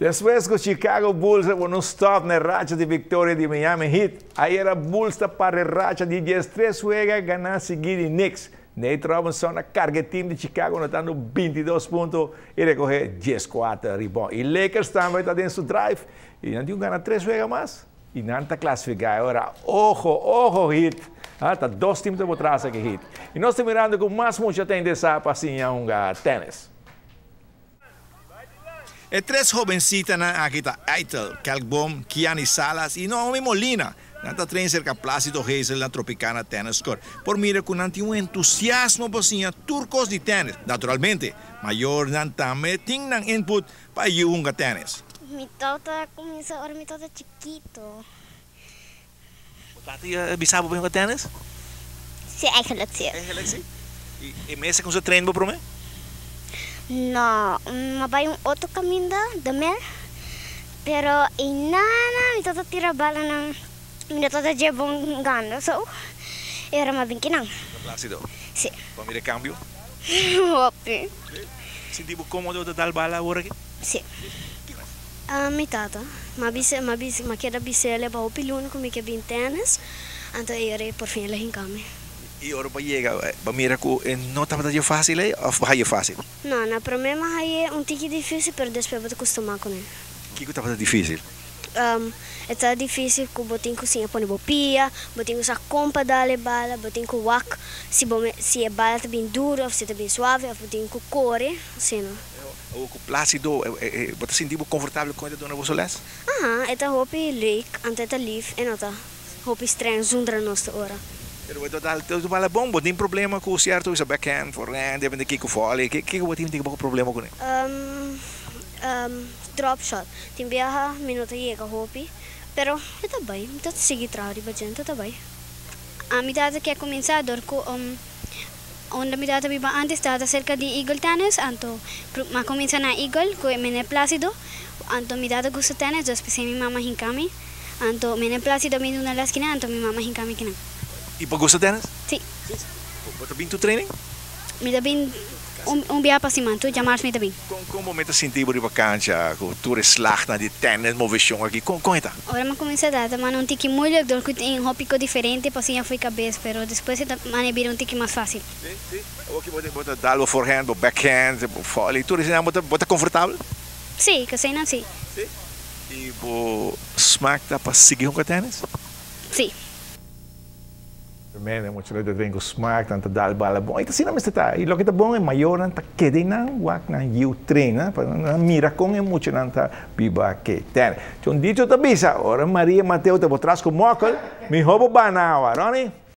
Después que Chicago Bulls no stop na racha de vitória de Miami Heat, aí era Bulls para a racha de 13 juega ganar seguir de Knicks. Nate Robinson, a carga time de Chicago, anotando 22 pontos e recorrer 14 rebotes. E Lakers também está dentro do drive e não ganha 3 juega mais e não está classificado. Agora, ojo Heat. Está 2 times por trás aqui Heat. E nós estamos mirando com mais muita tendência para assim um tênis. E 3 jovencitas na aqui tá Eitel, Kalkbom, Kiani Salas e Naomi Molina. Nanta trein cerca Plácido Reis na Tropicana Tennis Court. Por mira que não tem entusiasmo por turcos de tênis. Naturalmente, maior não também tem input para jogar tênis. Mi tata começa agora, mi tata chiquito. Tati bisa ba yung tênis? Sim, eigenlijk sim. Eigenlijk sim. E mesa com seu treino para mim? Não, mas vai outro caminho da mer. Pero inana, mi tata tira bala ng mi tata dia bom ganda, so era mabingkinang. Plácido? Sim. Para mira cambio? Hopi. Senti mo cómodo de dar bala agora aqui? Sim. Mi tata, ma queda bisele ba opilun como que bin tênis, então eu por fim lá em cama. E agora para chegar, para mira que não estava tão fácil aí, ou vai fácil? Não, o problema é tique difícil, mas depois vou acostumar com ele. O que estava difícil? É difícil que botin cozinha põe bopia, botin usar compa dale bala, botin com wak, se a bala está bem dura, ou se está bem suave, ou botin com core, assim não. O Plácido, você sentiu confortável com a dona Vosoles? É hopi leuk, ante lief, e nota hopi estranho zonder nossa hora. Pero tudo bala bom, tem problema com o certo, isso backhand, forehand, depende de que fole, que você tem problema com ele? Drop shot, tem biarra minuto chega hopi, pero está bem, está seguir trabalho bastante, está bem. A mitad que começar com onde mi data viva antes estaba cerca de Eagle Tennis, anto ma comienza na Eagle, que me Plácido, anto mi data gusta tennis, después mi mamá hincami, anto me Plácido me una la esquina, anto mi mamá hincami kina. E para gusta tennis? Sí. Você bem tu training? Mi da bin viaje para cima, tu llamares mi da bin. Como me sentir por a cancha, com tu slag na de tennis, movição aqui, como está? Agora ma comienza a dar, mas não tiki muito, porque tem um hobby diferente, para assim foi cabeça, pero depois mane vira um tiki mais fácil. Sim. O que você dar o forehand, o backhand, o volley, tudo isso, você confortável? Sim, que sei não sim. Sim. E o smack dá para seguir com o tênis? Sim. Também é muito legal de ver smart, tanto dar bala bom. E assim não está. E o que está bom é maior, não está querendo não, wak não you treina, para mira com é muito não está biba que tem. Então dito tá bisa, ora Maria Mateu te botas com mocal, me roubo banawa, Ronnie.